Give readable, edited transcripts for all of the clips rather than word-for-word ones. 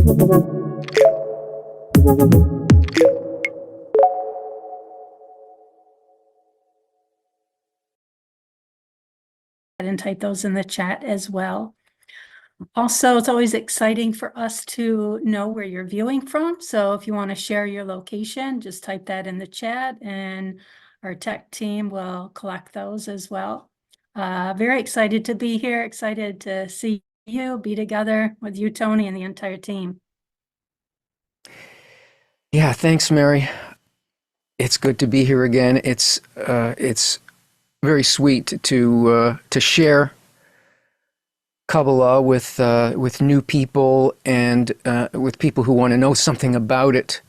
And type those in the chat as well. Also, it's always exciting for us to know where you're viewing from. So if you want to share your location, just type that in the chat and our tech team will collect those as well. Very excited to be here, excited to see you, be together with you, Tony, and the entire team. Yeah, thanks, Mary. It's good to be here again. It's very sweet to share Kabbalah with new people and with people who want to know something about it.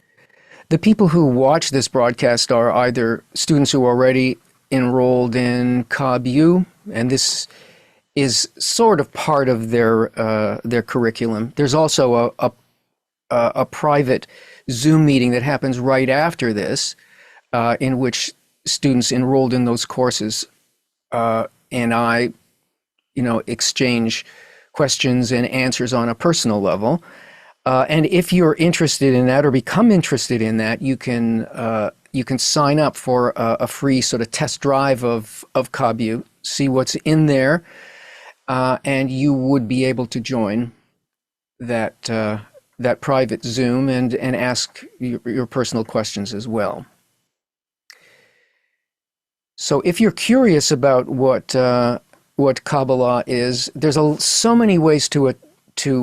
The people who watch this broadcast are either students who are already enrolled in KabU, and this is sort of part of their curriculum. There's also a private Zoom meeting that happens right after this, in which students enrolled in those courses and I, exchange questions and answers on a personal level. And if you're interested in that or become interested in that, you can sign up for a free sort of test drive of KabU, see what's in there, and you would be able to join that private Zoom and ask your personal questions as well. So if you're curious about what Kabbalah is, there's so many ways to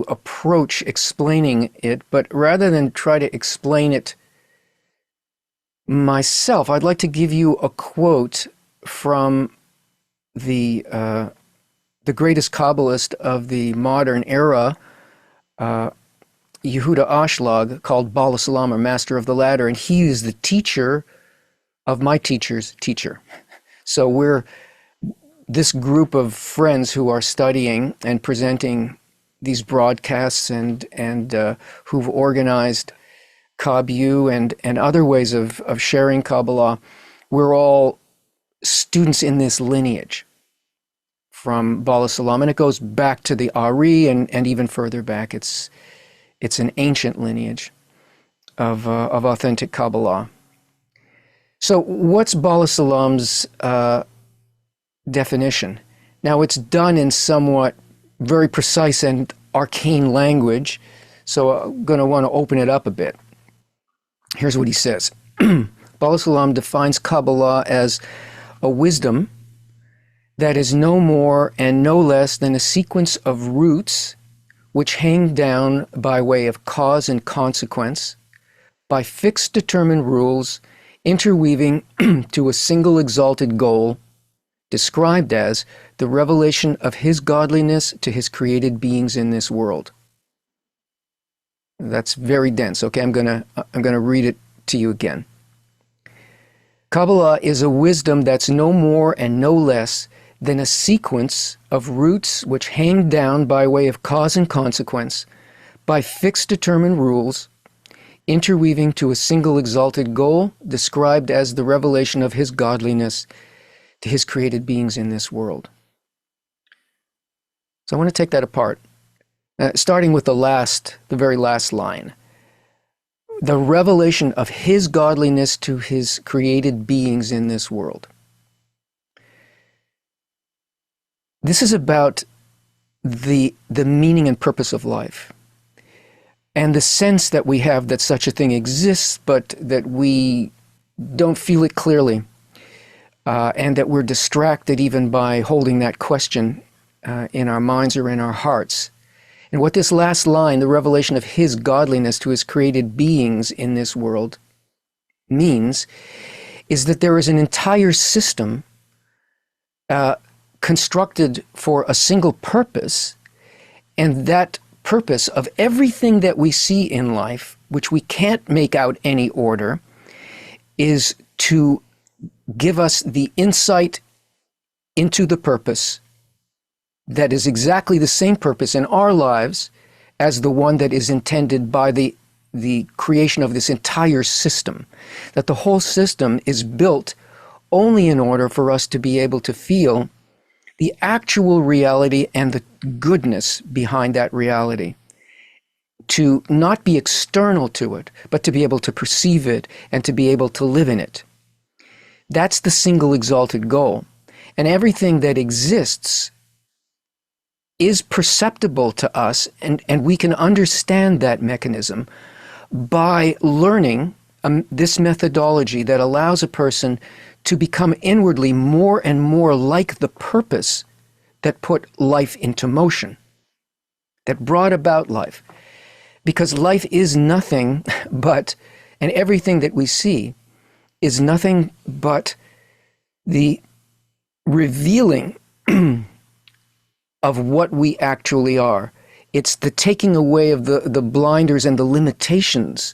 approach explaining it, but rather than try to explain it myself, I'd like to give you a quote from the greatest Kabbalist of the modern era, Yehuda Ashlag, called Baal HaSulam, or Master of the Ladder, and he is the teacher of my teacher's teacher. So we're this group of friends who are studying and presenting these broadcasts and who've organized KabU and other ways of sharing Kabbalah. We're all students in this lineage from Baal HaSulam, and it goes back to the Ari and even further back. It's an ancient lineage of authentic Kabbalah. So what's Baal HaSulam's definition? Now, it's done in somewhat very precise and arcane language, so I'm going to want to open it up a bit. Here's what he says. Baal HaSulam defines Kabbalah as a wisdom that is no more and no less than a sequence of roots which hang down by way of cause and consequence, by fixed determined rules, interweaving to a single exalted goal, described as the revelation of his godliness to his created beings in this world. That's very dense. Okay, I'm gonna read it to you again. Kabbalah is a wisdom that's no more and no less than a sequence of roots which hang down by way of cause and consequence, by fixed determined rules, interweaving to a single exalted goal, described as the revelation of his godliness to his created beings in this world. So I want to take that apart, starting with the very last line. The revelation of his godliness to his created beings in this world. This is about the meaning and purpose of life, and the sense that we have that such a thing exists, but that we don't feel it clearly, and that we're distracted even by holding that question in our minds or in our hearts. And what this last line, the revelation of his godliness to his created beings in this world, means is that there is an entire system constructed for a single purpose, and that purpose of everything that we see in life, which we can't make out any order, is to give us the insight into the purpose that is exactly the same purpose in our lives as the one that is intended by the creation of this entire system. That the whole system is built only in order for us to be able to feel the actual reality and the goodness behind that reality, to not be external to it, but to be able to perceive it and to be able to live in it. That's the single exalted goal. And everything that exists is perceptible to us, and we can understand that mechanism by learning this methodology that allows a person to become inwardly more and more like the purpose that put life into motion, that brought about life. Because life is nothing but, and everything that we see is nothing but the revealing of what we actually are. It's the taking away of the blinders and the limitations.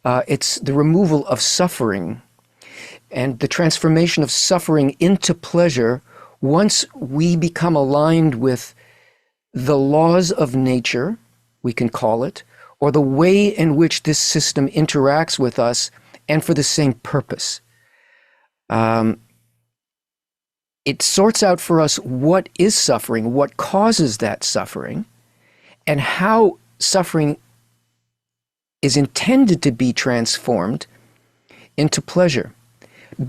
It's the removal of suffering and the transformation of suffering into pleasure once we become aligned with the laws of nature, we can call it, or the way in which this system interacts with us and for the same purpose. It sorts out for us what is suffering, what causes that suffering, and how suffering is intended to be transformed into pleasure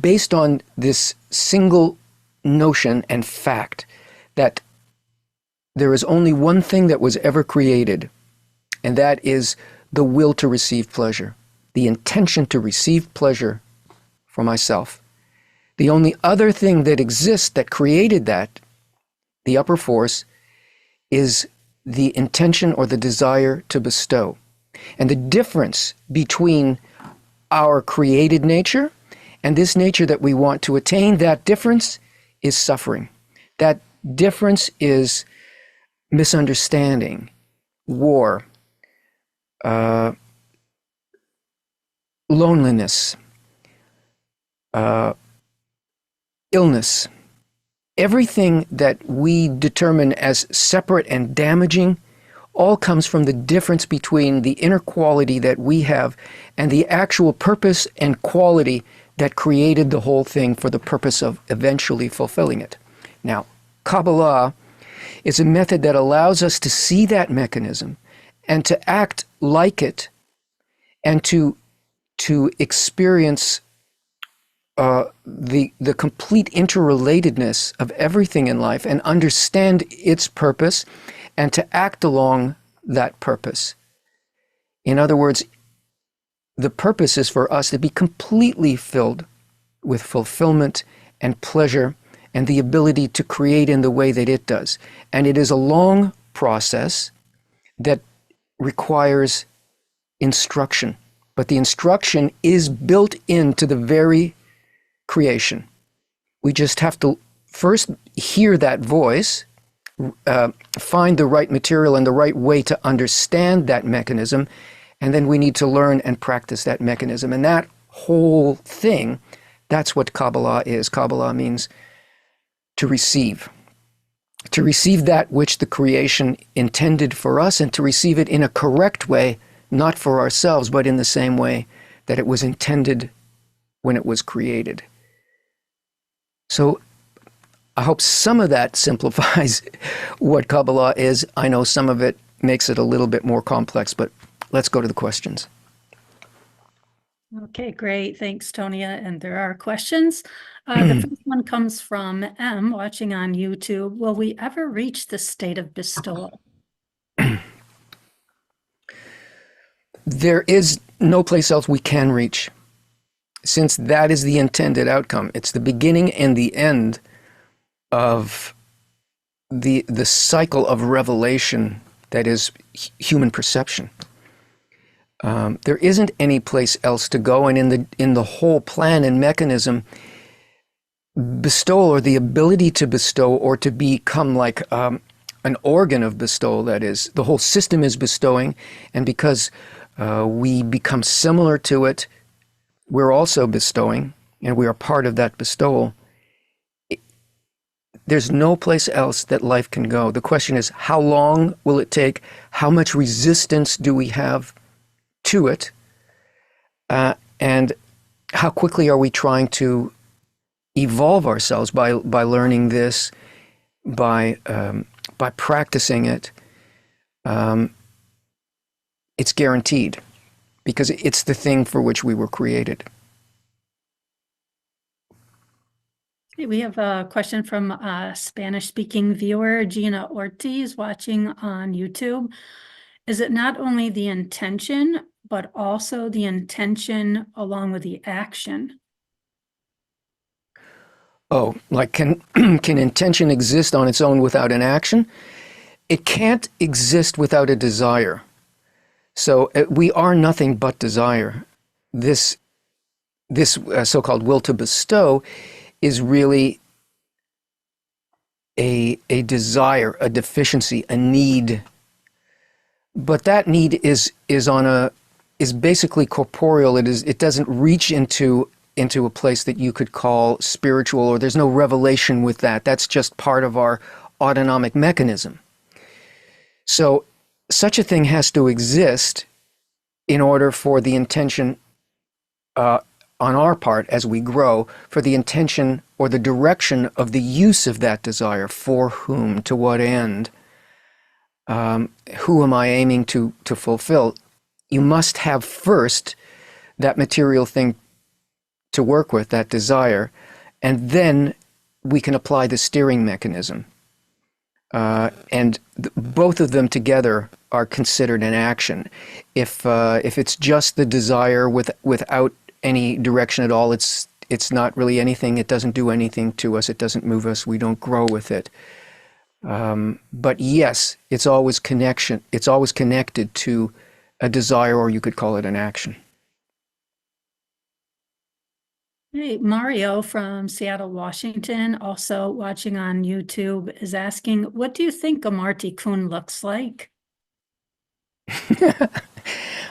based on this single notion and fact that there is only one thing that was ever created, and that is the will to receive pleasure, the intention to receive pleasure for myself. The only other thing that exists that created that, the upper force, is the intention or the desire to bestow. And the difference between our created nature and this nature that we want to attain, that difference is suffering. That difference is misunderstanding, war, loneliness, illness. Everything that we determine as separate and damaging all comes from the difference between the inner quality that we have and the actual purpose and quality that created the whole thing for the purpose of eventually fulfilling it. Now, Kabbalah is a method that allows us to see that mechanism and to act like it and to experience the complete interrelatedness of everything in life and understand its purpose and to act along that purpose. In other words, the purpose is for us to be completely filled with fulfillment and pleasure and the ability to create in the way that it does. And it is a long process that requires instruction. But the instruction is built into the very creation. We just have to first hear that voice, find the right material and the right way to understand that mechanism, and then we need to learn and practice that mechanism. And that whole thing, that's what Kabbalah is. Kabbalah means to receive that which the creation intended for us, and to receive it in a correct way, not for ourselves, but in the same way that it was intended when it was created. So I hope some of that simplifies what Kabbalah is. I know some of it makes it a little bit more complex, but let's go to the questions. Okay, great. Thanks, Tonya. And there are questions. The first one comes from M, watching on YouTube. Will we ever reach the state of bestowal? There is no place else we can reach, since that is the intended outcome. It's the beginning and the end of the cycle of revelation that is human perception. There isn't any place else to go, and in the whole plan and mechanism, bestowal, or the ability to bestow, or to become like an organ of bestowal, that is, the whole system is bestowing, and because we become similar to it, we're also bestowing, and we are part of that bestowal. There's no place else that life can go. The question is, how long will it take? How much resistance do we have to it? And how quickly are we trying to evolve ourselves by learning this, by practicing it? it's guaranteed because it's the thing for which we were created. We have a question from a Spanish-speaking viewer, Gina Ortiz, watching on YouTube. Is it not only the intention, but also the intention along with the action? Oh, like can intention exist on its own without an action? It can't exist without a desire. So we are nothing but desire. This so-called will to bestow is really a desire, a deficiency, a need. But that need is basically corporeal. It doesn't reach into a place that you could call spiritual, or there's no revelation with that. That's just part of our autonomic mechanism. So such a thing has to exist in order for the intention on our part as we grow, for the intention or the direction of the use of that desire, for whom, to what end, who am I aiming to fulfill? You must have first that material thing to work with, that desire, and then we can apply the steering mechanism. And both of them together are considered an action. If it's just the desire without any direction at all, it's not really anything. It doesn't do anything to us. It doesn't move us. We don't grow with it. But yes, it's always connection. It's always connected to a desire, or you could call it an action. Hey, Mario from Seattle, Washington, also watching on YouTube, is asking, what do you think Gmar Tikkun looks like?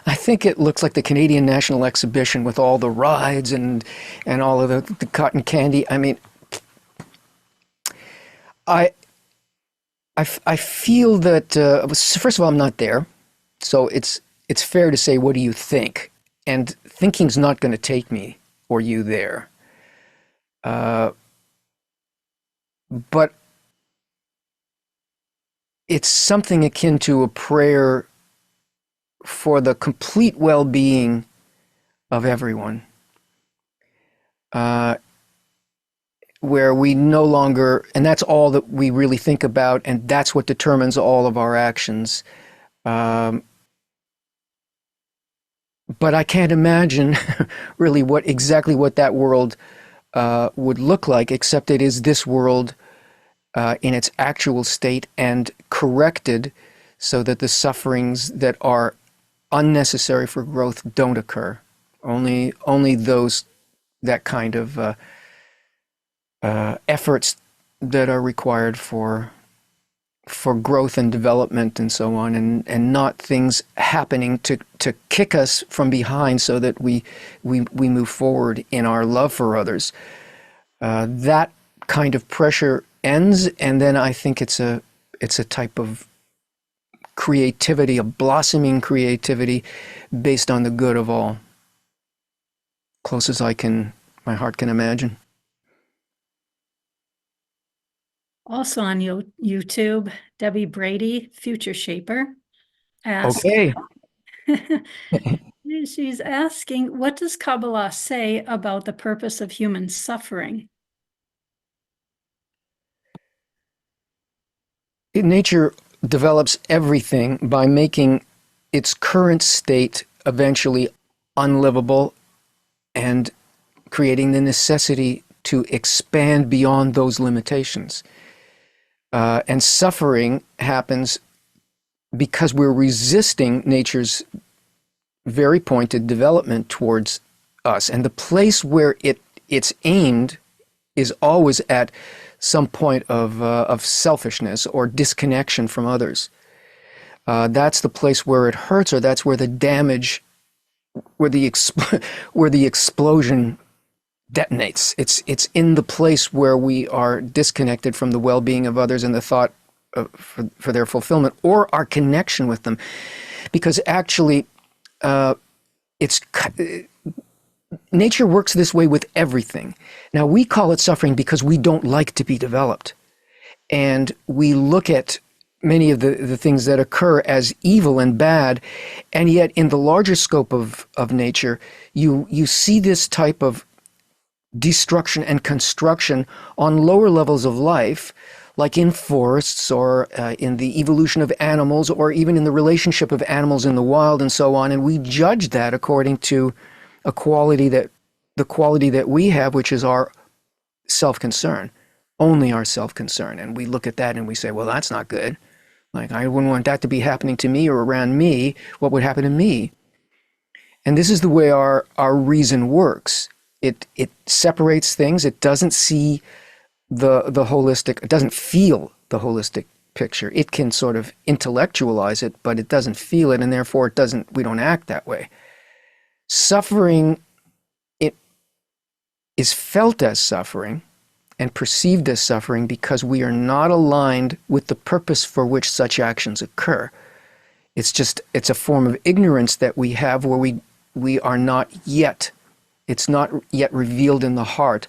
I think it looks like the Canadian National Exhibition with all the rides and all of the cotton candy. I mean, I feel that, first of all, I'm not there. So it's fair to say, what do you think? And thinking's not going to take me or you there. But it's something akin to a prayer for the complete well-being of everyone, where we no longer, and that's all that we really think about, and that's what determines all of our actions. But I can't imagine really exactly what that world would look like, except it is this world in its actual state and corrected so that the sufferings that are unnecessary for growth don't occur. Only that kind of efforts that are required for growth and development and so on, and not things happening to kick us from behind so that we move forward in our love for others. That kind of pressure ends, and then I think it's a type of creativity, a blossoming creativity based on the good of all. Close as my heart can imagine. Also on YouTube, Debbie Brady, Future Shaper, asks, Okay. she's asking, what does Kabbalah say about the purpose of human suffering? Nature develops everything by making its current state eventually unlivable and creating the necessity to expand beyond those limitations. And suffering happens because we're resisting nature's very pointed development towards us. And the place where it's aimed is always at some point of selfishness or disconnection from others. That's the place where it hurts, or that's where the damage, where the explosion detonates. It's in the place where we are disconnected from the well-being of others and the thought for their fulfillment or our connection with them, because actually, nature works this way with everything. Now, we call it suffering because we don't like to be developed. And we look at many of the things that occur as evil and bad, and yet in the larger scope of nature, you see this type of destruction and construction on lower levels of life, like in forests or in the evolution of animals, or even in the relationship of animals in the wild and so on, and we judge that according to the quality that we have, which is our self-concern, only our self-concern. And we look at that and we say, well, that's not good. Like, I wouldn't want that to be happening to me or around me. What would happen to me? And this is the way our reason works. It separates things. It doesn't see the holistic, it doesn't feel the holistic picture. It can sort of intellectualize it, but it doesn't feel it, and therefore we don't act that way. Suffering, it is felt as suffering and perceived as suffering because we are not aligned with the purpose for which such actions occur. It's a form of ignorance that we have where we are not yet, it's not yet revealed in the heart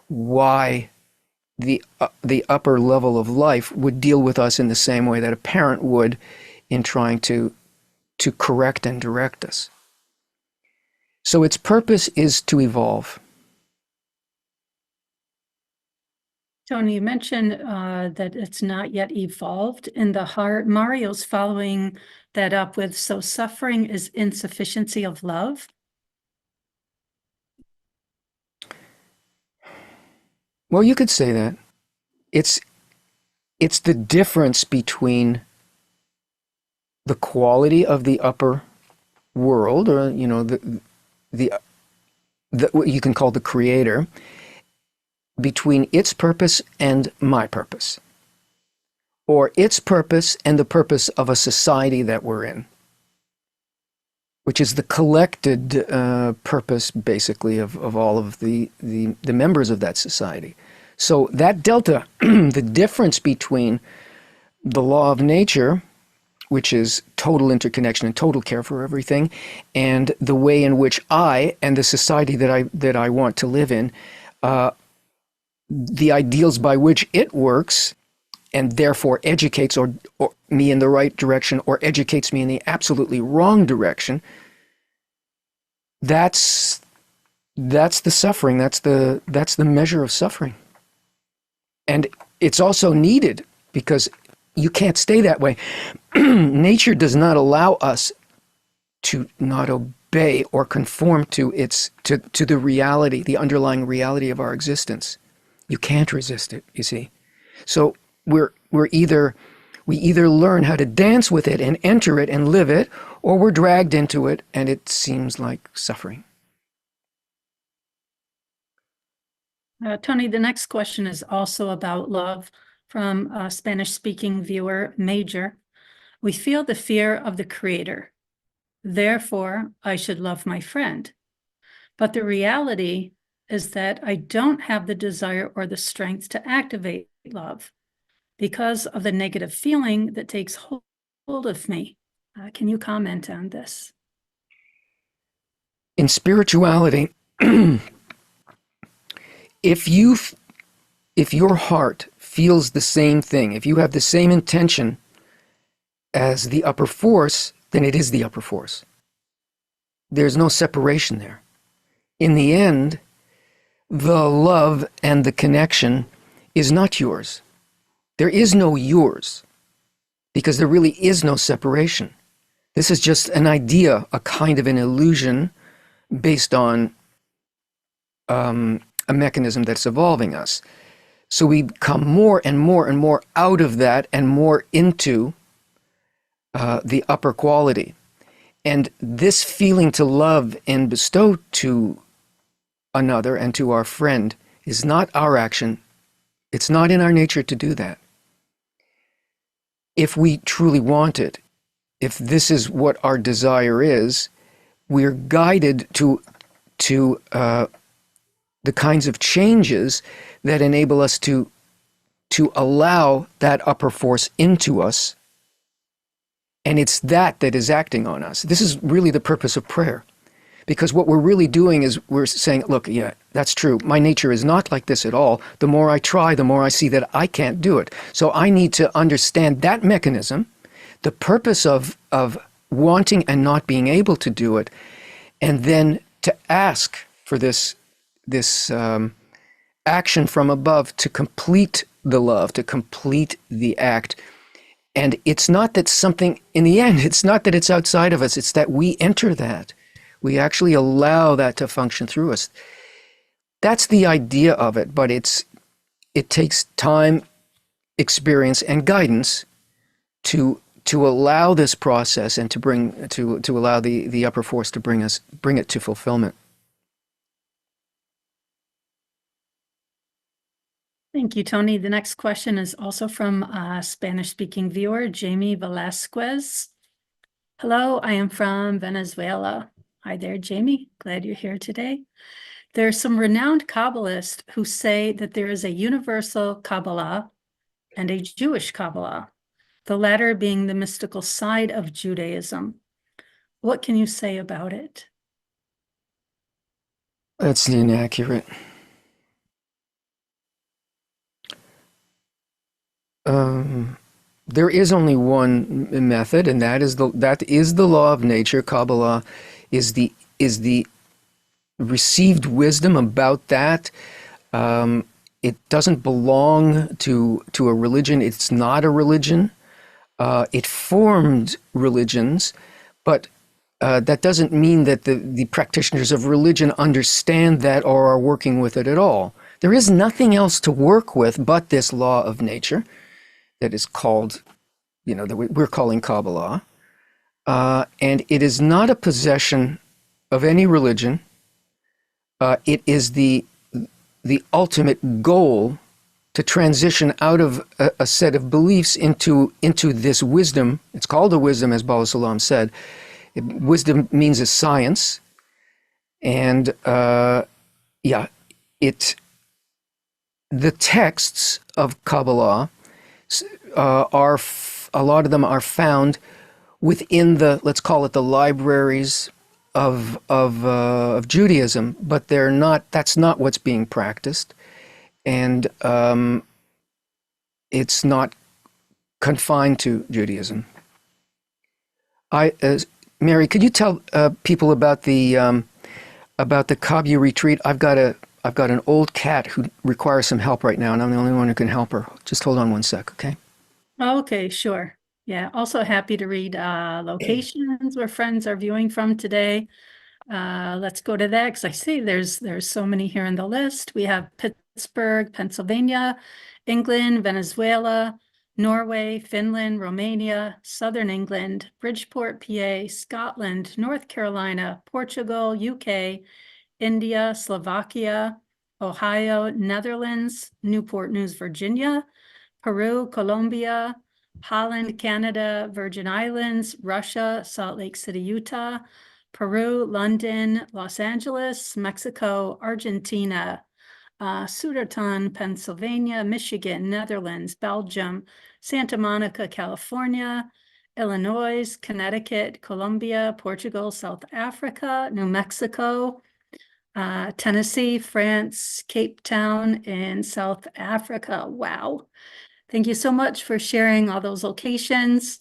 why the upper level of life would deal with us in the same way that a parent would in trying to correct and direct us. So its purpose is to evolve. Tony, you mentioned that it's not yet evolved in the heart. Mario's following that up with, so suffering is insufficiency of love. Well, you could say that. It's the difference between the quality of the upper world, or the what you can call the creator, between its purpose and my purpose, or its purpose and the purpose of a society that we're in, which is the collected purpose, basically, of all of the members of that society. So that delta, the difference between the law of nature, which is total interconnection and total care for everything, and the way in which I and the society that I want to live in, the ideals by which it works, and therefore educates or me in the right direction, or educates me in the absolutely wrong direction, that's the suffering. That's the measure of suffering. And it's also needed because you can't stay that way. Nature does not allow us to not obey or conform to the reality, the underlying reality of our existence. You can't resist it, you see. So we either learn how to dance with it and enter it and live it, or we're dragged into it and it seems like suffering. Tony, the next question is also about love from a Spanish-speaking viewer, Major. We feel the fear of the Creator. Therefore, I should love my friend. But the reality is that I don't have the desire or the strength to activate love because of the negative feeling that takes hold of me. Can you comment on this? In spirituality, if your heart feels the same thing, if you have the same intention as the upper force, then it is the upper force. There's no separation there. In the end, the love and the connection is not yours. There is no yours, because there really is no separation. This is just an idea, a kind of an illusion based on a mechanism that's evolving us. So we come more and more and more out of that and more into the upper quality. And this feeling to love and bestow to another and to our friend is not our action. It's not in our nature to do that. If we truly want it, if this is what our desire is, we're guided to the kinds of changes that enable us to allow that upper force into us. And it's that is acting on us. This is really the purpose of prayer. Because what we're really doing is we're saying, look, yeah, that's true. My nature is not like this at all. The more I try, the more I see that I can't do it. So I need to understand that mechanism, the purpose of wanting and not being able to do it, and then to ask for this action from above to complete the love, to complete the act. And it's not that something, in the end, it's not that it's outside of us, it's that we enter that. We actually allow that to function through us. That's the idea of it, but it takes time, experience, and guidance to allow this process and to allow the upper force to bring it to fulfillment. Thank you, Tony. The next question is also from a Spanish-speaking viewer, Jamie Velasquez. Hello, I am from Venezuela. Hi there, Jamie. Glad you're here today. There are some renowned Kabbalists who say that there is a universal Kabbalah and a Jewish Kabbalah, the latter being the mystical side of Judaism. What can you say about it? That's inaccurate. There is only one method, and that is the law of nature. Kabbalah is the received wisdom about that. It doesn't belong to a religion. It's not a religion. It formed religions, but that doesn't mean that the practitioners of religion understand that or are working with it at all. There is nothing else to work with but this law of nature that is called, that we're calling Kabbalah. And it is not a possession of any religion. It is the ultimate goal to transition out of a set of beliefs into this wisdom. It's called a wisdom, as HaSulam said. Wisdom means a science. And the texts of Kabbalah a lot of them are found within let's call it the libraries of Judaism, but that's not what's being practiced. And it's not confined to Judaism. Mary, could you tell people about the KabU retreat? I've got an old cat who requires some help right now, and I'm the only one who can help her. Just hold on one sec, okay? Okay, sure. Yeah, also happy to read locations where friends are viewing from today. Let's go to that, because I see there's so many here in the list. We have Pittsburgh, Pennsylvania, England, Venezuela, Norway, Finland, Romania, Southern England, Bridgeport, PA, Scotland, North Carolina, Portugal, UK, India, Slovakia, Ohio, Netherlands, Newport News, Virginia, Peru, Colombia, Holland, Canada, Virgin Islands, Russia, Salt Lake City, Utah, Peru, London, Los Angeles, Mexico, Argentina, Suderton, Pennsylvania, Michigan, Netherlands, Belgium, Santa Monica, California, Illinois, Connecticut, Colombia, Portugal, South Africa, New Mexico, Tennessee, France, Cape Town, and South Africa. Wow. Thank you so much for sharing all those locations.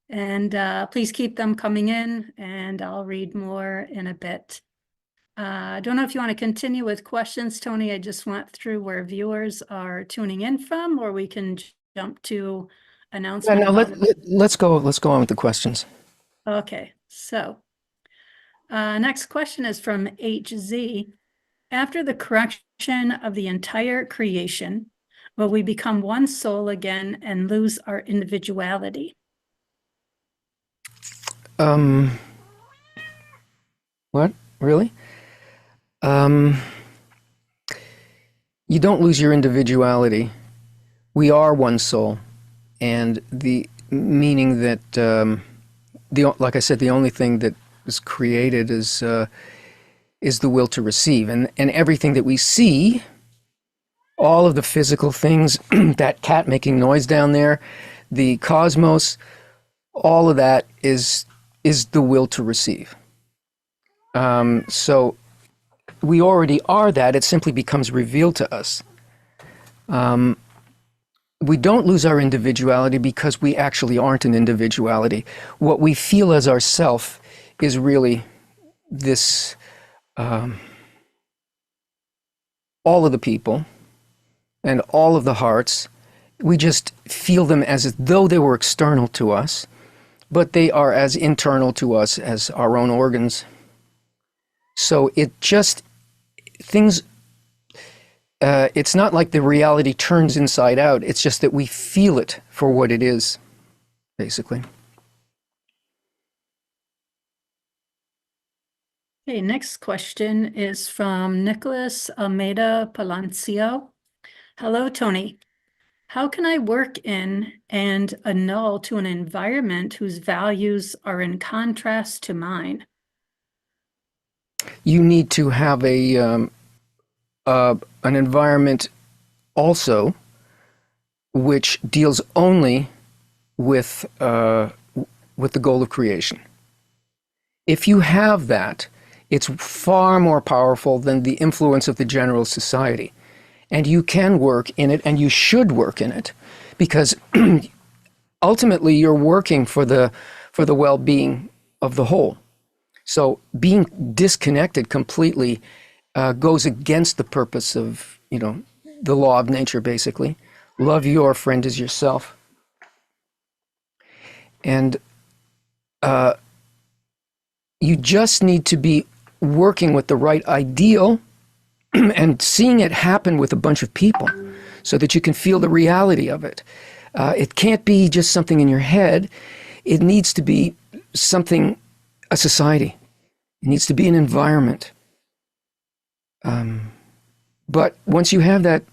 And please keep them coming in, and I'll read more in a bit. I don't know if you want to continue with questions, Tony. I just went through where viewers are tuning in from, or we can jump to announcement. Yeah, no, let's go on with the questions. Okay, so next question is from HZ. After the correction of the entire creation, will we become one soul again and lose our individuality? What? Really? You don't lose your individuality. We are one soul, and the meaning that like I said, the only thing that is created is the will to receive, and everything that we see, all of the physical things, that cat making noise down there, the cosmos, all of that is the will to receive. So we already are that. It simply becomes revealed to us. We don't lose our individuality because we actually aren't an individuality. What we feel as ourself is really this, all of the people and all of the hearts. We just feel them as though they were external to us, but they are as internal to us as our own organs. So it just, things, it's not like the reality turns inside out. It's just that we feel it for what it is, basically. Okay, next question is from Nicholas Almeida Palancio. Hello, Tony. How can I work in and annul to an environment whose values are in contrast to mine? You need to have an environment also which deals only with the goal of creation. If you have that, it's far more powerful than the influence of the general society. And you can work in it, and you should work in it, because ultimately you're working for the well-being of the whole. So being disconnected completely goes against the purpose of, the law of nature, basically. Love your friend as yourself. And you just need to be working with the right ideal and seeing it happen with a bunch of people so that you can feel the reality of it. It can't be just something in your head. It needs to be something, a society. It needs to be an environment. But once you have that,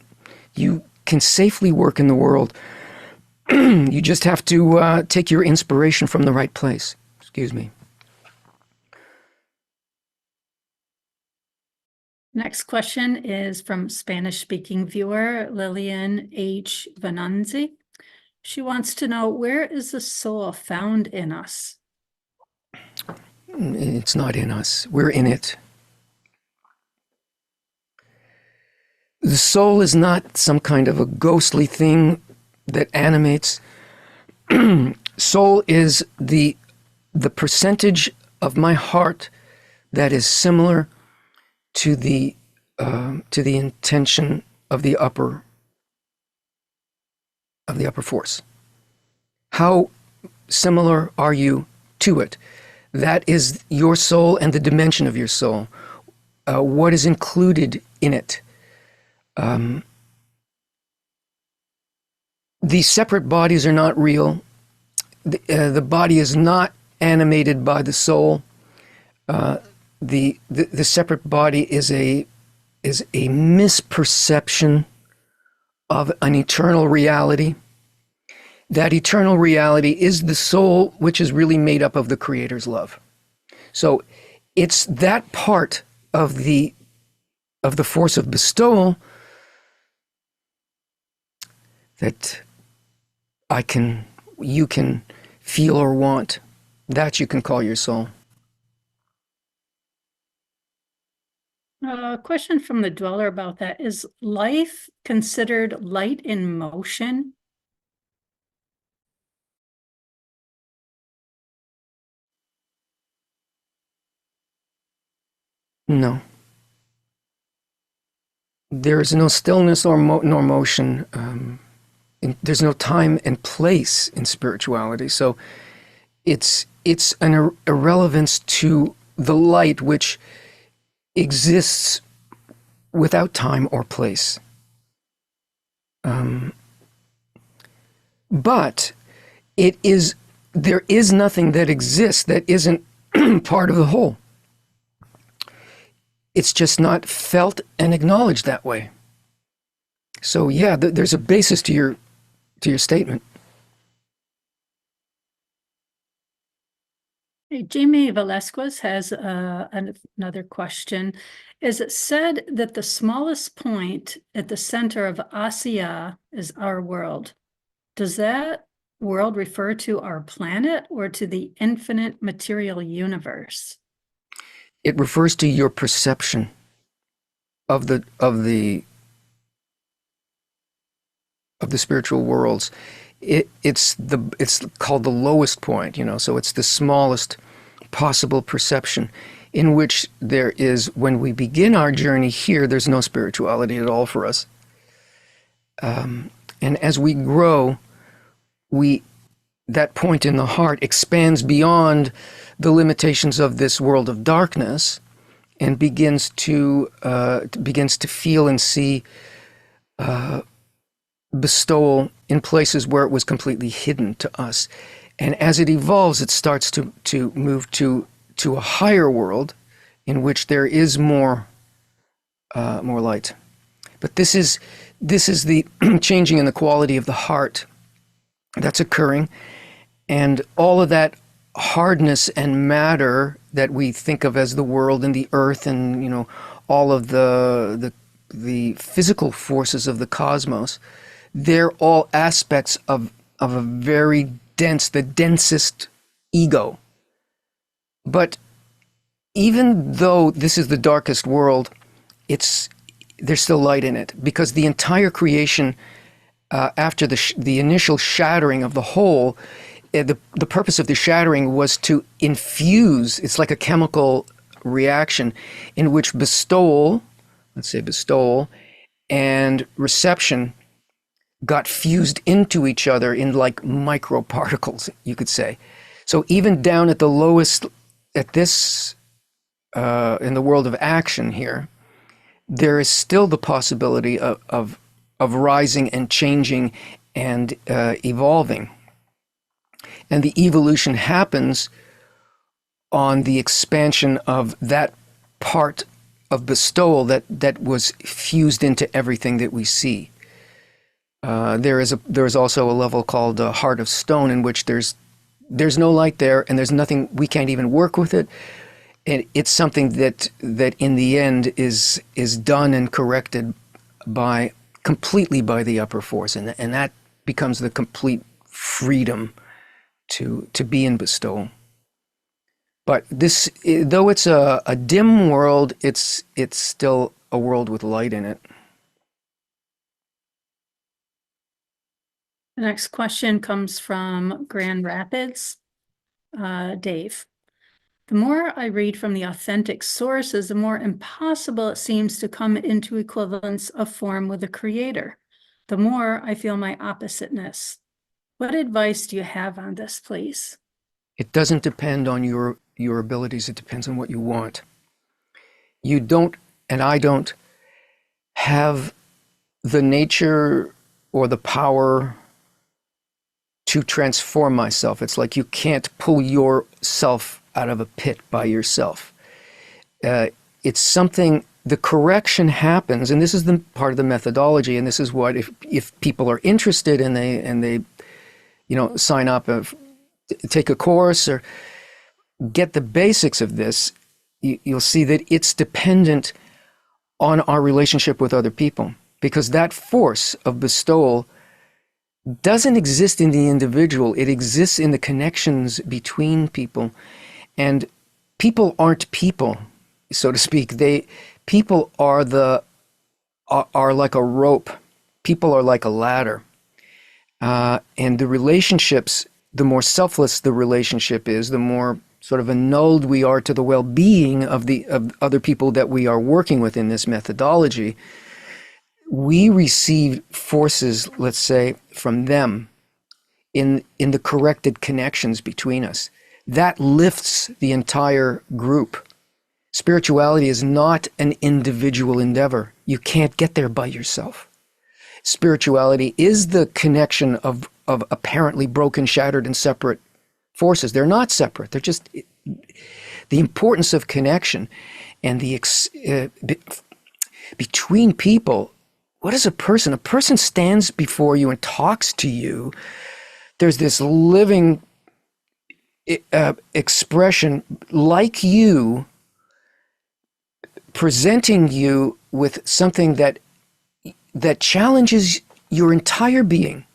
you can safely work in the world. You just have to take your inspiration from the right place. Excuse me. Next question is from Spanish-speaking viewer Lillian H. Vanunzi. She wants to know, where is the soul found in us? It's not in us. We're in it. The soul is not some kind of a ghostly thing that animates. Soul is the percentage of my heart that is similar to the intention of the upper force. How similar are you to it? That is your soul and the dimension of your soul. What is included in it? These separate bodies are not real. The body is not animated by the soul. The separate body is a misperception of an eternal reality. That eternal reality is the soul, which is really made up of the Creator's love. So it's that part of the force of bestowal that you can feel or want. That you can call your soul. A question from the dweller about that. Is life considered light in motion? No. There is no stillness nor motion. There's no time and place in spirituality. So it's an irrelevance to the light which exists without time or place. But there is nothing that exists that isn't part of the whole. It's just not felt and acknowledged that way. So yeah, there's a basis to your statement. Hey, Jamie Velasquez has another question. Is it said that the smallest point at the center of Asiya is our world? Does that world refer to our planet or to the infinite material universe? It refers to your perception of the spiritual worlds. It's called the lowest point, so it's the smallest possible perception, in which there is, when we begin our journey here, there's no spirituality at all for us. And as we grow, that point in the heart expands beyond the limitations of this world of darkness, and begins to feel and see bestowal in places where it was completely hidden to us. And as it evolves, it starts to move to a higher world in which there is more light. But this is the changing in the quality of the heart that's occurring, and all of that hardness and matter that we think of as the world and the earth, and all of the physical forces of the cosmos. They're all aspects of a very the densest ego. But even though this is the darkest world, there's still light in it, because the entire creation, after the initial shattering of the whole, the purpose of the shattering was to infuse. It's like a chemical reaction in which bestowal, and reception got fused into each other in like microparticles, you could say. So even down at the lowest, at this, in the world of action here, there is still the possibility of rising and changing and evolving. And the evolution happens on the expansion of that part of bestowal that was fused into everything that we see. There is also a level called Heart of Stone, in which there's no light there, and there's nothing, we can't even work with it. And it's something that in the end is done and corrected completely by the upper force, and that becomes the complete freedom to be in bestowal. But this, though it's a dim world, it's still a world with light in it. The next question comes from Grand Rapids. Dave, the more I read from the authentic sources, the more impossible it seems to come into equivalence of form with the Creator. The more I feel my oppositeness. What advice do you have on this, please? It doesn't depend on your abilities. It depends on what you want. You don't, and I don't, have the nature or the power to transform myself. It's like you can't pull yourself out of a pit by yourself. It's something, the correction happens, and this is the part of the methodology, and this is what, if people are interested and they sign up, take a course or get the basics of this, you'll see that it's dependent on our relationship with other people, because that force of bestowal doesn't exist in the individual. It exists in the connections between people. And people aren't people, so to speak. People are like a rope. People are like a ladder. And the relationships, the more selfless the relationship is, the more sort of annulled we are to the well-being of other people that we are working with in this methodology. We receive forces, let's say, from them in the corrected connections between us. That lifts the entire group. Spirituality is not an individual endeavor. You can't get there by yourself. Spirituality is the connection of apparently broken, shattered, and separate forces. They're not separate. They're just the importance of connection and between people. What is a person? A person stands before you and talks to you. There's this living expression like you, presenting you with something that challenges your entire being.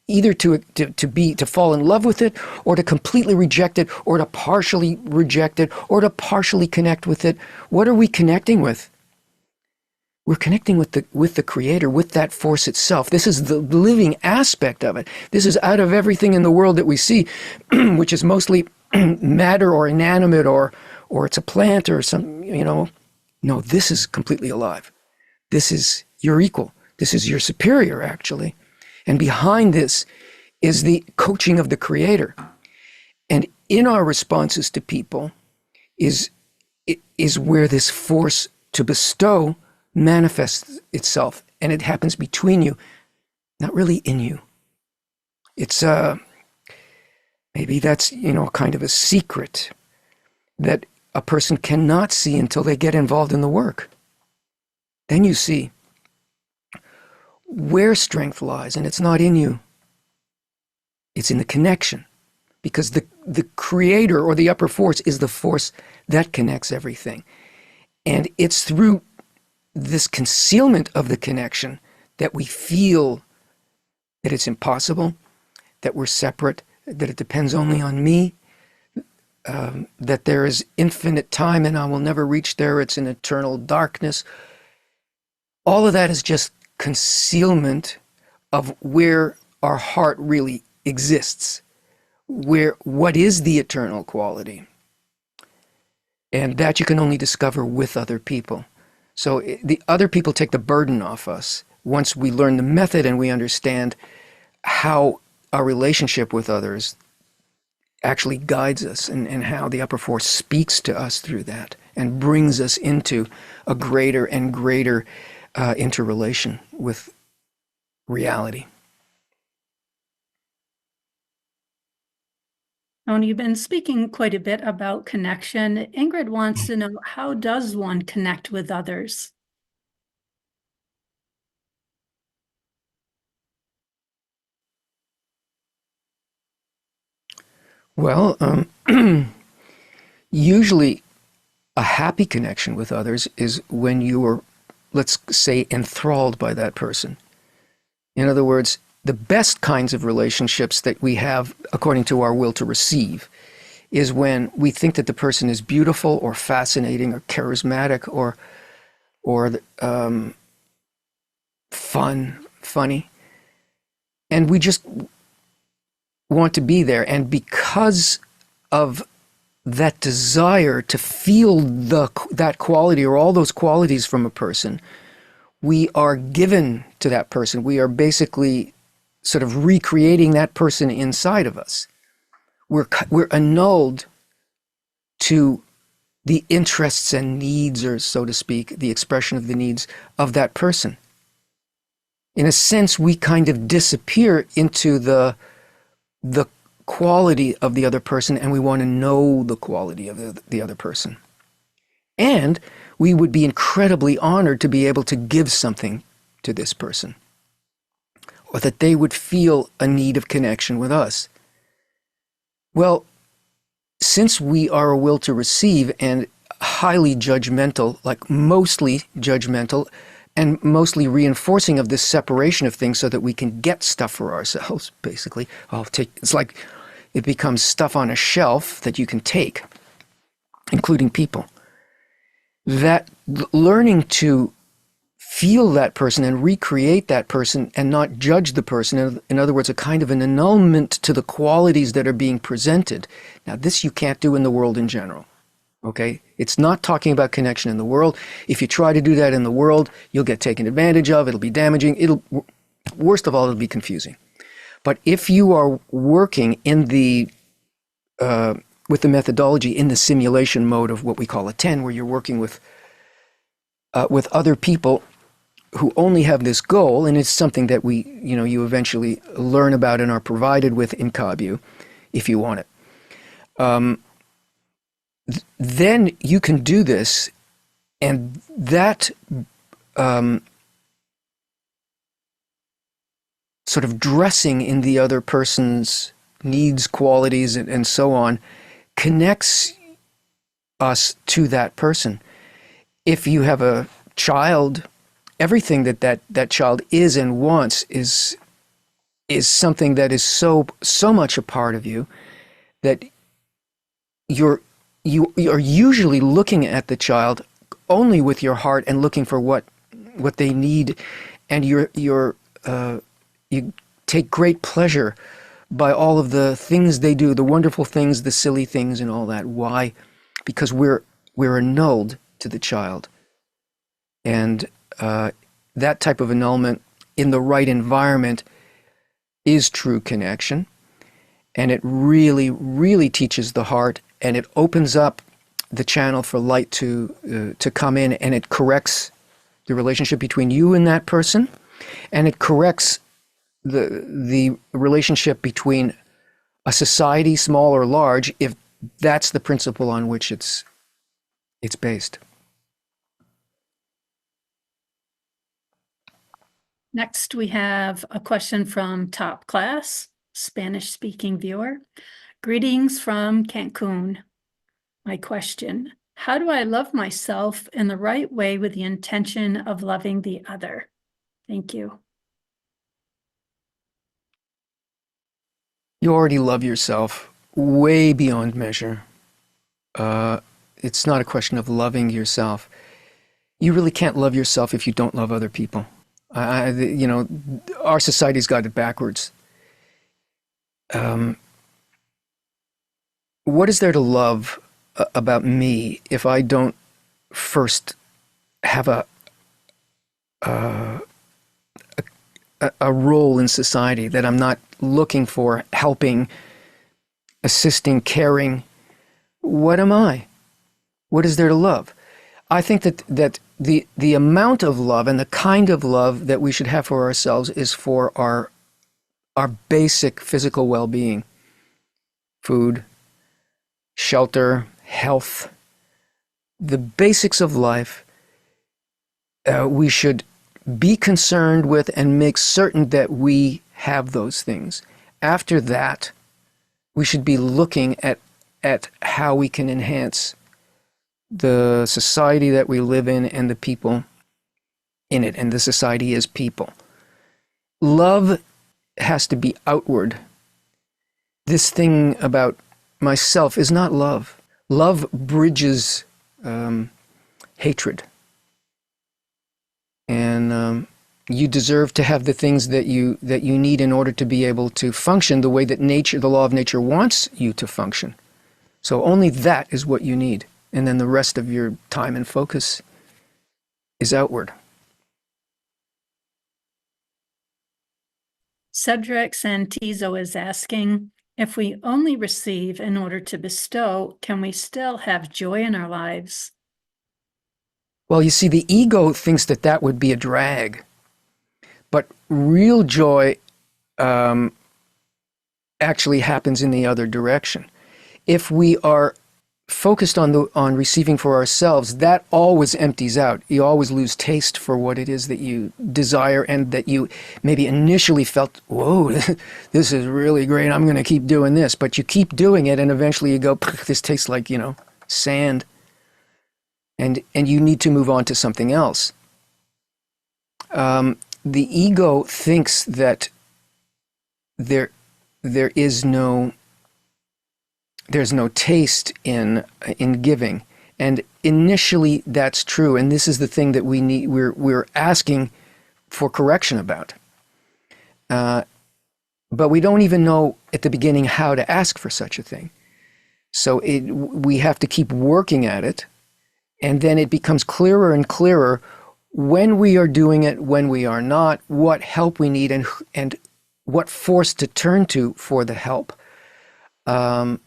either to fall in love with it, or to completely reject it, or to partially reject it, or to partially connect with it. What are we connecting with? We're connecting with the Creator, with that force itself. This is the living aspect of it. This is out of everything in the world that we see, which is mostly matter or inanimate, or it's a plant or some, No, this is completely alive. This is your equal. This is your superior, actually. And behind this is the coaching of the Creator. And in our responses to people is where this force to bestow manifests itself, and it happens between you, not really in you. It's maybe that's kind of a secret that a person cannot see until they get involved in the work. Then you see where strength lies, and it's not in you. It's in the connection, because the Creator or the upper force is the force that connects everything. And it's through this concealment of the connection that we feel that it's impossible, that we're separate, that it depends only on me, that there is infinite time and I will never reach there, it's an eternal darkness. All of that is just concealment of where our heart really exists, what is the eternal quality. And that you can only discover with other people. So the other people take the burden off us once we learn the method and we understand how our relationship with others actually guides us, and how the upper force speaks to us through that and brings us into a greater and greater interrelation with reality. Tony, you've been speaking quite a bit about connection. Ingrid wants to know, how does one connect with others? Well, usually a happy connection with others is when you are, let's say, enthralled by that person. In other words, the best kinds of relationships that we have according to our will to receive is when we think that the person is beautiful or fascinating or charismatic or funny. And we just want to be there. And because of that desire to feel that quality or all those qualities from a person, we are given to that person. We are basically sort of recreating that person inside of us. We're annulled to the interests and needs, or so to speak, the expression of the needs of that person. In a sense, we kind of disappear into the quality of the other person, and we want to know the quality of the other person. And we would be incredibly honored to be able to give something to this person, or that they would feel a need of connection with us. Well, since we are a will to receive and highly judgmental, like mostly judgmental, and mostly reinforcing of this separation of things so that we can get stuff for ourselves, basically. It's like it becomes stuff on a shelf that you can take, including people. That learning to feel that person and recreate that person and not judge the person, in other words, a kind of an annulment to the qualities that are being presented. Now, this you can't do in the world in general. Okay? It's not talking about connection in the world. If you try to do that in the world, you'll get taken advantage of. It'll be damaging. Worst of all, it'll be confusing. But if you are working in with the methodology in the simulation mode of what we call a 10, where you're working with other people who only have this goal, and it's something that you eventually learn about and are provided with in KabU, if you want it. Then you can do this, and that sort of dressing in the other person's needs, qualities, and so on, connects us to that person. If you have a child, everything that child is and wants is is something that is so much a part of you that you are usually looking at the child only with your heart and looking for what they need, and you take great pleasure by all of the things they do, the wonderful things, the silly things, and all that. Why? Because we're annulled to the child, and that type of annulment in the right environment is true connection, and it really, really teaches the heart, and it opens up the channel for light to come in, and it corrects the relationship between you and that person, and it corrects the relationship between a society, small or large, if that's the principle on which it's based. Next, we have a question from Top Class, Spanish-speaking viewer. Greetings from Cancun. My question, how do I love myself in the right way with the intention of loving the other? Thank you. You already love yourself way beyond measure. It's not a question of loving yourself. You really can't love yourself if you don't love other people. You know, our society's got it backwards. What is there to love about me if I don't first have a role in society, that I'm not looking for, helping, assisting, caring? What am I? What is there to love? I think that the amount of love and the kind of love that we should have for ourselves is for our basic physical well-being. Food, shelter, health, the basics of life. We should be concerned with and make certain that we have those things. After that, we should be looking at how we can enhance the society that we live in and the people in it, and the society is people. Love has to be outward. This thing about myself is not love. Love bridges hatred. And you deserve to have the things that you need in order to be able to function the way that nature, the law of nature, wants you to function. So only that is what you need. And then the rest of your time and focus is outward. Cedric Santizo is asking, if we only receive in order to bestow, can we still have joy in our lives? Well, you see, the ego thinks that would be a drag. But real joy actually happens in the other direction. If we are focused on receiving for ourselves, that always empties out. You always lose taste for what it is that you desire, and that you maybe initially felt, whoa, this is really great, I'm going to keep doing this. But you keep doing it, and eventually you go, this tastes like, sand. And you need to move on to something else. The ego thinks that there's no taste in giving, and initially that's true. And this is the thing that we're asking for correction about. But we don't even know at the beginning how to ask for such a thing. So we have to keep working at it, and then it becomes clearer and clearer when we are doing it, when we are not, what help we need, and what force to turn to for the help. And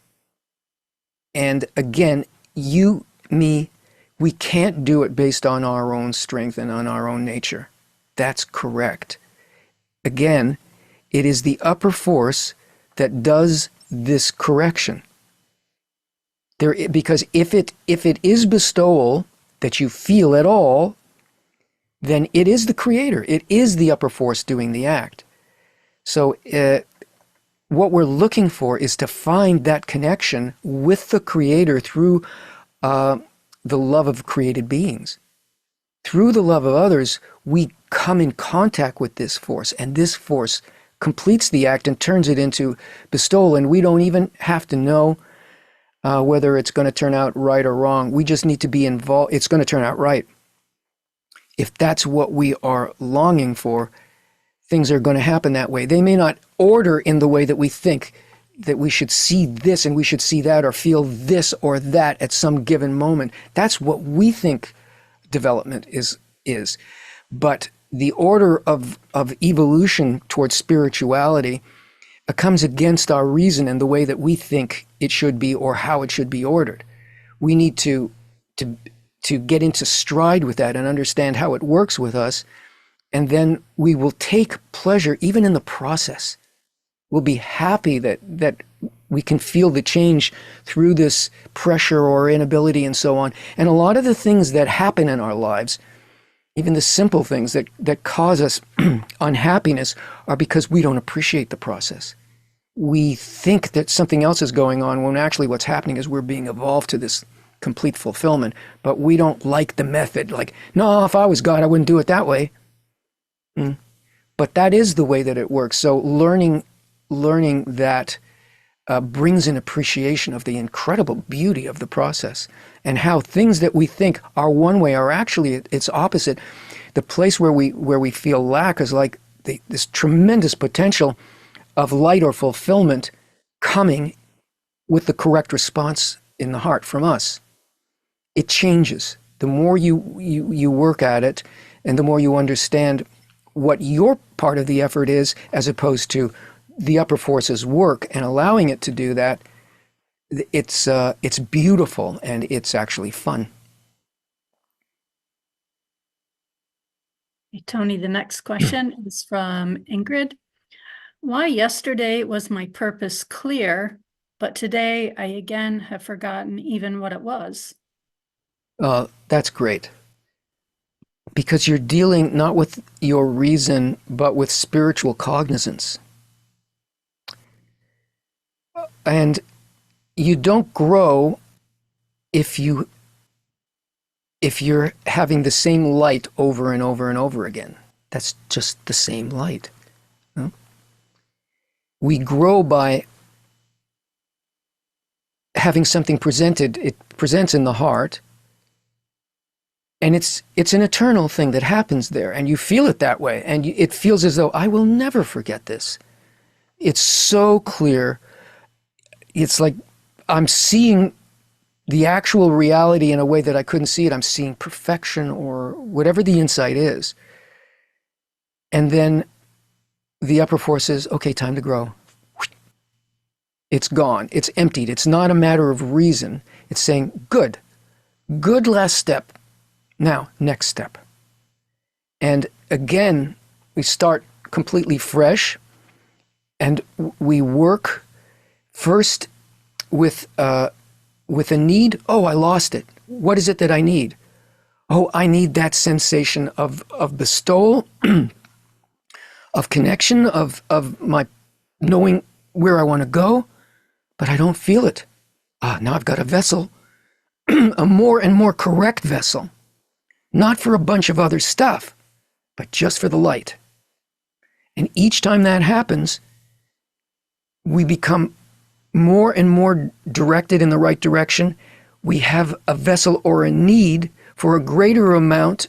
again, you, me, we can't do it based on our own strength and on our own nature. That's correct. Again, it is the upper force that does this correction. Because if it is bestowal that you feel at all, then it is the creator. It is the upper force doing the act. So what we're looking for is to find that connection with the creator through the love of created beings. Through the love of others, we come in contact with this force, and this force completes the act and turns it into bestowal. And we don't even have to know whether it's going to turn out right or wrong. We just need to be involved. It's going to turn out right. If that's what we are longing for, things are going to happen that way. They may not order in the way that we think, that we should see this and we should see that or feel this or that at some given moment. That's what we think development is. But the order of evolution towards spirituality comes against our reason and the way that we think it should be or how it should be ordered. We need to get into stride with that and understand how it works with us, and then we will take pleasure even in the process. We'll be happy that we can feel the change through this pressure or inability and so on. And a lot of the things that happen in our lives, even the simple things that cause us unhappiness, are because we don't appreciate the process. We think that something else is going on when actually what's happening is we're being evolved to this complete fulfillment, but we don't like the method. Like, no, if I was God, I wouldn't do it that way. But that is the way that it works. So learning that brings an appreciation of the incredible beauty of the process and how things that we think are one way are actually its opposite. The place where we feel lack is like this tremendous potential of light or fulfillment coming with the correct response in the heart from us. It changes. The more you work at it and the more you understand what your part of the effort is as opposed to the upper force's work and allowing it to do that, it's beautiful and it's actually fun. Hey, Tony, the next question is from Ingrid. Why yesterday was my purpose clear, but today I again have forgotten even what it was? That's great. Because you're dealing not with your reason, but with spiritual cognizance. And you don't grow if you're having the same light over and over and over again. That's just the same light. No? We grow by having something presented. It presents in the heart, and it's an eternal thing that happens there, and you feel it that way, and it feels as though I will never forget this. It's so clear. It's like I'm seeing the actual reality in a way that I couldn't see it. I'm seeing perfection or whatever the insight is. And then the upper force is, okay, time to grow. It's gone. It's emptied. It's not a matter of reason. It's saying, good last step. Now, next step. And again, we start completely fresh, and we work first with a need. Oh, I lost it. What is it that I need? Oh, I need that sensation of bestowal, of connection, of my knowing where I want to go, but I don't feel it. Now I've got a vessel, a more and more correct vessel. Not for a bunch of other stuff, but just for the light. And each time that happens, we become more and more directed in the right direction. We have a vessel or a need for a greater amount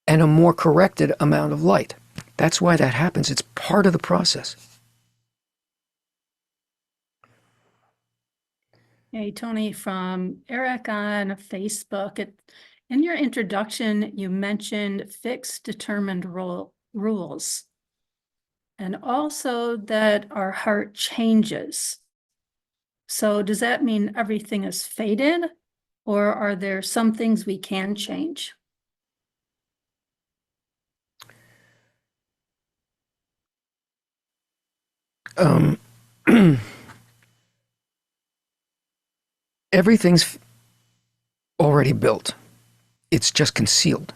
and a more corrected amount of light. That's why that happens. It's part of the process. Hey, Tony, from Eric on Facebook. In your introduction, you mentioned fixed determined rules, and also that our heart changes. So does that mean everything is fated, or are there some things we can change? Everything's already built. It's just concealed.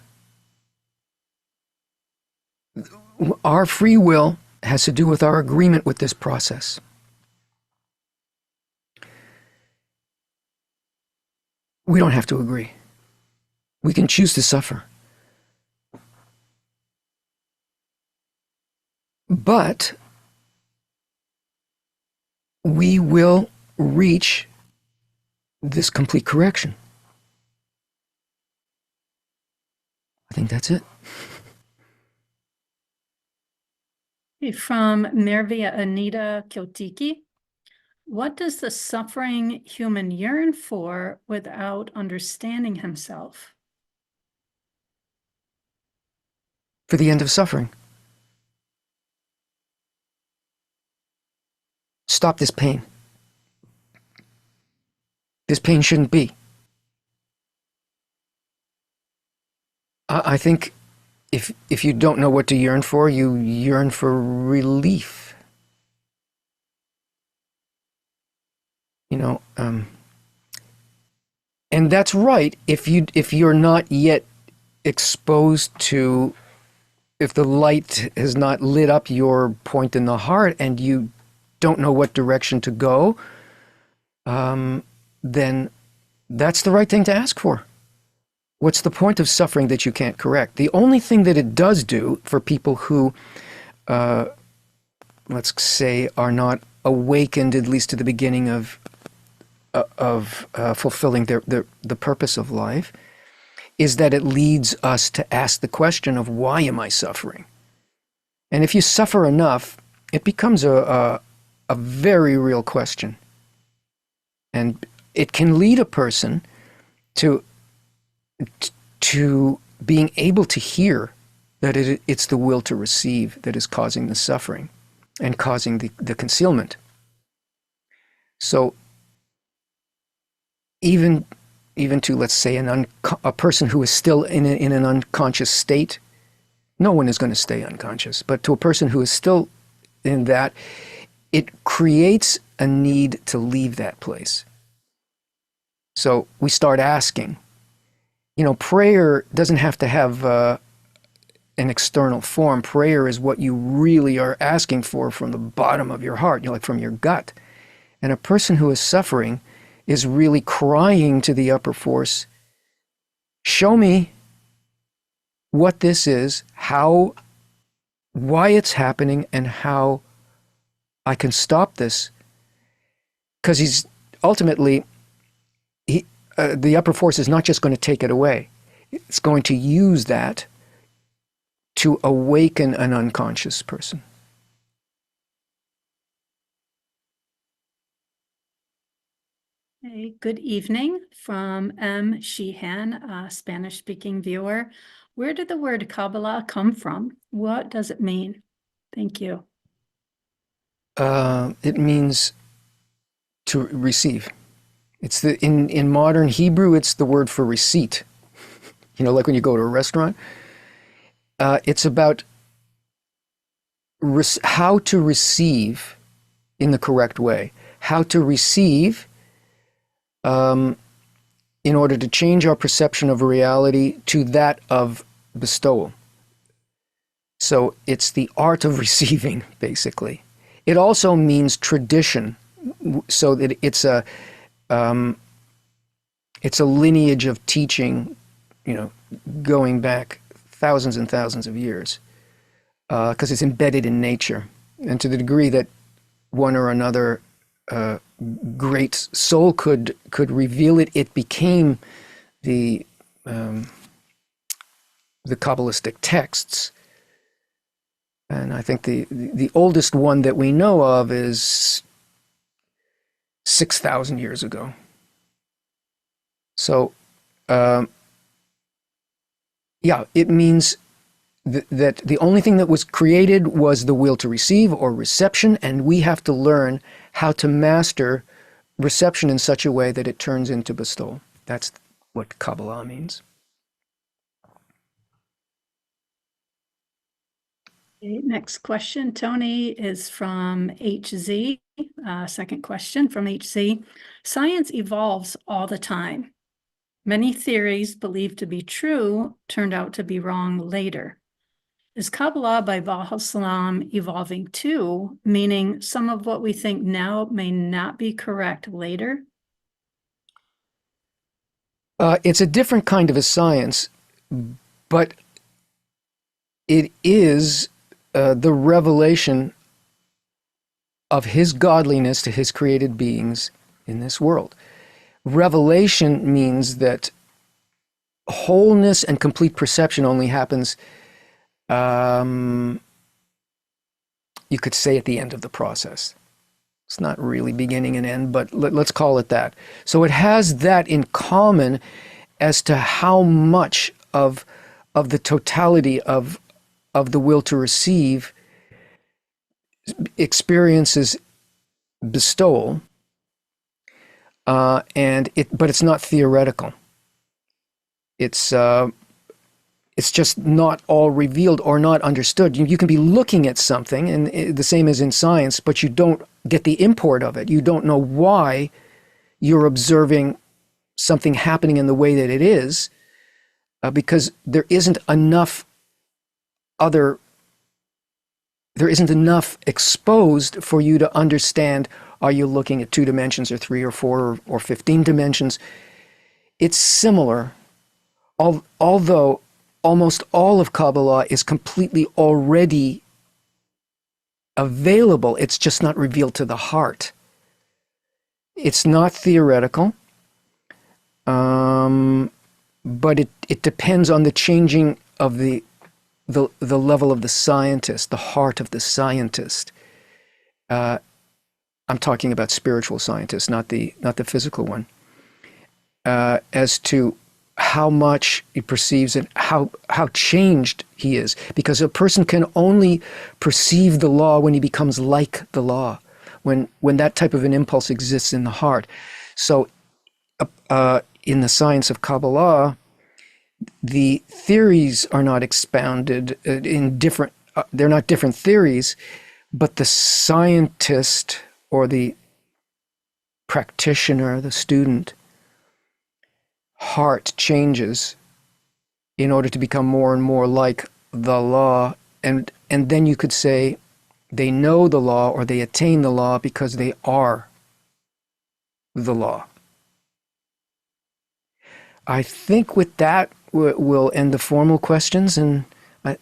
Our free will has to do with our agreement with this process. We don't have to agree. We can choose to suffer. But we will reach this complete correction. I think that's it. From Mervia Anita Kyotiki, what does the suffering human yearn for without understanding himself? For the end of suffering. Stop this pain. This pain shouldn't be. I think if you don't know what to yearn for, you yearn for relief. You know, and that's right. If you're not yet exposed to, if the light has not lit up your point in the heart, and you don't know what direction to go, then that's the right thing to ask for. What's the point of suffering that you can't correct? The only thing that it does do for people who, let's say, are not awakened, at least to the beginning of fulfilling the purpose of life, is that it leads us to ask the question of, why am I suffering? And if you suffer enough, it becomes a very real question. And it can lead a person to being able to hear that it's the will to receive that is causing the suffering and causing the concealment. So even to, let's say, a person who is still in an unconscious state, no one is going to stay unconscious, but to a person who is still in that, it creates a need to leave that place. So we start asking. You know, prayer doesn't have to have an external form. Prayer is what you really are asking for from the bottom of your heart, like from your gut. And a person who is suffering is really crying to the upper force, show me what this is, why it's happening, and how I can stop this. Because he's ultimately, the upper force is not just going to take it away. It's going to use that to awaken an unconscious person. Hey, good evening from M. Sheehan, a Spanish-speaking viewer. Where did the word Kabbalah come from? What does it mean? Thank you. It means to receive. It's in modern Hebrew, it's the word for receipt. You know, like when you go to a restaurant. It's about how to receive in the correct way. How to receive in order to change our perception of reality to that of bestowal. So it's the art of receiving, basically. It also means tradition, so that it's a lineage of teaching, you know, going back thousands and thousands of years, because it's embedded in nature. And to the degree that one or another great soul could reveal it, it became the Kabbalistic texts. And I think the oldest one that we know of is 6,000 years ago. So, yeah, it means that the only thing that was created was the will to receive or reception, and we have to learn how to master reception in such a way that it turns into bestowal. That's what Kabbalah means. Okay, next question, Tony, is from HZ. Second question from HZ. Science evolves all the time. Many theories believed to be true turned out to be wrong later. Is Kabbalah by HaSulam evolving too, meaning some of what we think now may not be correct later? It's a different kind of a science, but it is the revelation of his godliness to his created beings in this world. Revelation means that wholeness and complete perception only happens, you could say, at the end of the process. It's not really beginning and end, but let's call it that. So it has that in common as to how much of the totality of the will to receive experiences bestowal, but it's not theoretical. It's just not all revealed or not understood. You can be looking at something, and the same as in science, but you don't get the import of it. You don't know why you're observing something happening in the way that it is, because there isn't enough exposed for you to understand. Are you looking at 2 dimensions or 3 or 4 or 15 dimensions? It's similar, although almost all of Kabbalah is completely already available. It's just not revealed to the heart. It's not theoretical, but it depends on the changing of the level of the scientist, the heart of the scientist. I'm talking about spiritual scientists, not the physical one. As to how much he perceives and how changed he is, because a person can only perceive the law when he becomes like the law, when that type of an impulse exists in the heart. So, in the science of Kabbalah, the theories are not expounded in different. They're not different theories, but the scientist or the practitioner, the student, heart changes in order to become more and more like the law, and then you could say they know the law or they attain the law because they are the law. I think with that we'll end the formal questions, and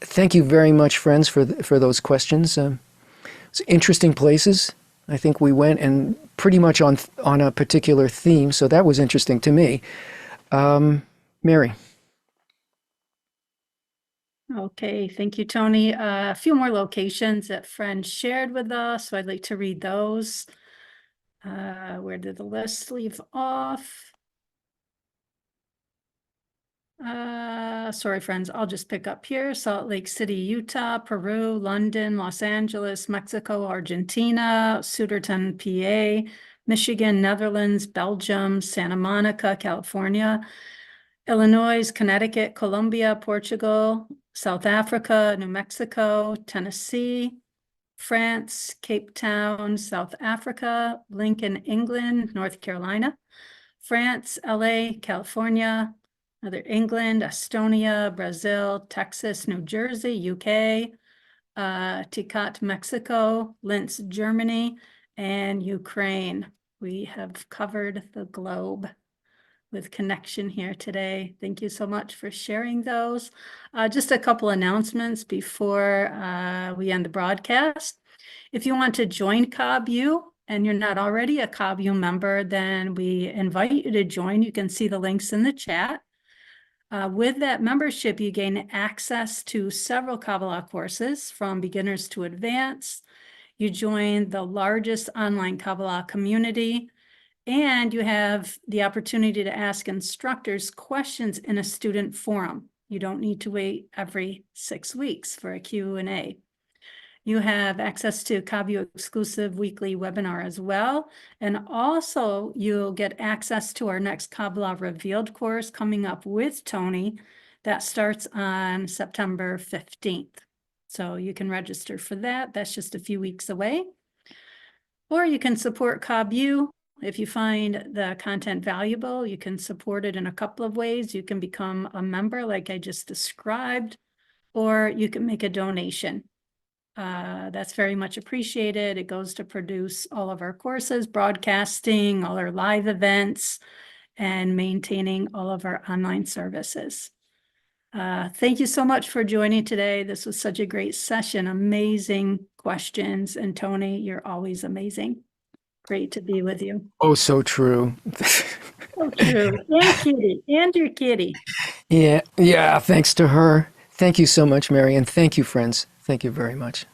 thank you very much, friends, for those questions. It's interesting places. I think we went and pretty much on a particular theme, so that was interesting to me. Mary. Okay, thank you, Tony. A few more locations that friends shared with us, so I'd like to read those. Where did the list leave off? Sorry, friends, I'll just pick up here. Salt Lake City, Utah, Peru, London, Los Angeles, Mexico, Argentina, Suderton, PA, Michigan, Netherlands, Belgium, Santa Monica, California, Illinois, Connecticut, Colombia, Portugal, South Africa, New Mexico, Tennessee, France, Cape Town, South Africa, Lincoln, England, North Carolina, France, LA, California, Other England, Estonia, Brazil, Texas, New Jersey, UK, Tikrit, Mexico, Linz, Germany, and Ukraine. We have covered the globe with connection here today. Thank you so much for sharing those. Just a couple announcements before we end the broadcast. If you want to join KabU and you're not already a KabU member, then we invite you to join. You can see the links in the chat. With that membership, you gain access to several Kabbalah courses from beginners to advanced. You join the largest online Kabbalah community, and you have the opportunity to ask instructors questions in a student forum. You don't need to wait every 6 weeks for a Q&A. You have access to KabU exclusive weekly webinar as well. And also you'll get access to our next Kabbalah Revealed course coming up with Tony that starts on September 15th. So you can register for that. That's just a few weeks away. Or you can support KabU. If you find the content valuable, you can support it in a couple of ways. You can become a member like I just described, or you can make a donation. That's very much appreciated. It goes to produce all of our courses, broadcasting, all our live events, and maintaining all of our online services. Thank you so much for joining today. This was such a great session. Amazing questions. And Tony, you're always amazing. Great to be with you. Oh, so true. So true. And Kitty, and your kitty. Yeah, thanks to her. Thank you so much, Mary, and thank you, friends. Thank you very much.